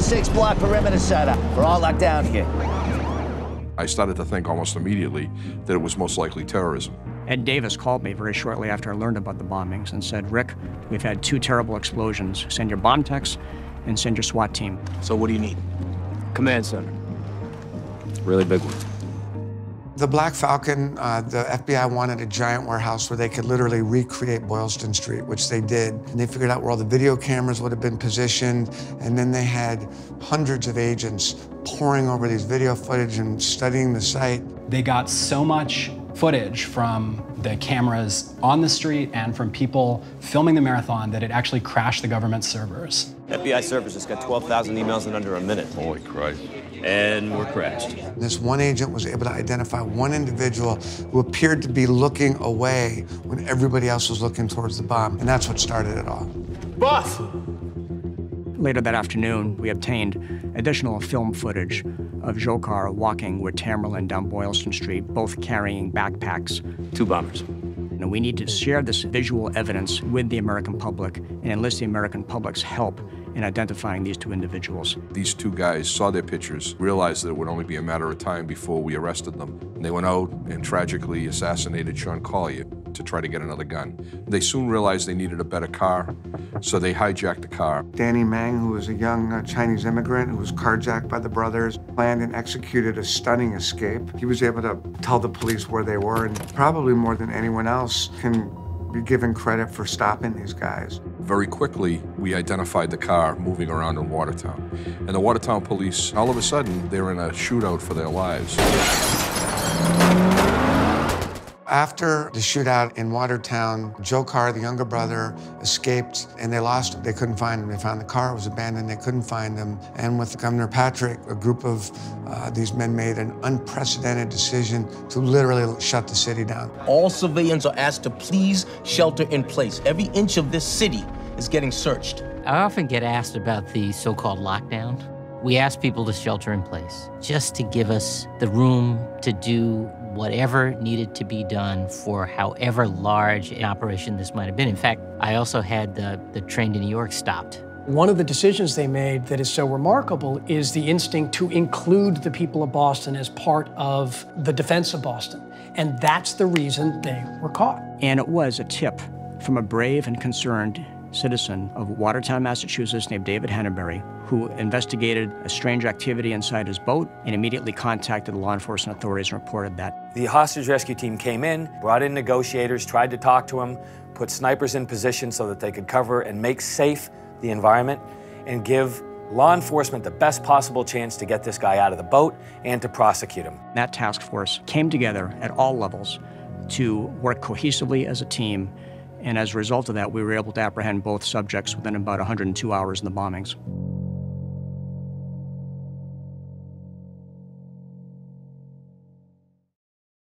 6-block perimeter setup. We're all locked down here. I started to think almost immediately that it was most likely terrorism. Ed Davis called me very shortly after I learned about the bombings and said, Rick, we've had 2 terrible explosions. Send your bomb techs and send your SWAT team. So what do you need? Command center. Really big one. The Black Falcon, the FBI wanted a giant warehouse where they could literally recreate Boylston Street, which they did. And they figured out where all the video cameras would have been positioned. And then they had hundreds of agents poring over these video footage and studying the site. They got so much footage from the cameras on the street and from people filming the marathon that it actually crashed the government servers. FBI servers just got 12,000 emails in under a minute. Holy Christ. And we're crashed. This one agent was able to identify one individual who appeared to be looking away when everybody else was looking towards the bomb, and that's what started it all. Boss! Later that afternoon, we obtained additional film footage of Dzhokhar walking with Tamerlan down Boylston Street, both carrying backpacks. 2 bombers. And we need to share this visual evidence with the American public and enlist the American public's help in identifying these 2 individuals. These 2 guys saw their pictures, realized that it would only be a matter of time before we arrested them. And they went out and tragically assassinated Sean Collier to try to get another gun. They soon realized they needed a better car, so they hijacked the car. Danny Meng, who was a young Chinese immigrant who was carjacked by the brothers, planned and executed a stunning escape. He was able to tell the police where they were, and probably more than anyone else can be given credit for stopping these guys. Very quickly, we identified the car moving around in Watertown. And the Watertown police, all of a sudden, they're in a shootout for their lives. After the shootout in Watertown, Dzhokhar, the younger brother, escaped, and they lost him. They couldn't find him. They found the car was abandoned. They couldn't find him. And with Governor Patrick, a group of these men made an unprecedented decision to literally shut the city down. All civilians are asked to please shelter in place. Every inch of this city is getting searched. I often get asked about the so-called lockdown. We ask people to shelter in place, just to give us the room to do whatever needed to be done for however large an operation this might have been. In fact, I also had the train to New York stopped. One of the decisions they made that is so remarkable is the instinct to include the people of Boston as part of the defense of Boston. And that's the reason they were caught. And it was a tip from a brave and concerned citizen of Watertown, Massachusetts, named David Henneberry, who investigated a strange activity inside his boat and immediately contacted the law enforcement authorities and reported that. The hostage rescue team came in, brought in negotiators, tried to talk to him, put snipers in position so that they could cover and make safe the environment and give law enforcement the best possible chance to get this guy out of the boat and to prosecute him. That task force came together at all levels to work cohesively as a team, and as a result of that, we were able to apprehend both subjects within about 102 hours in the bombings.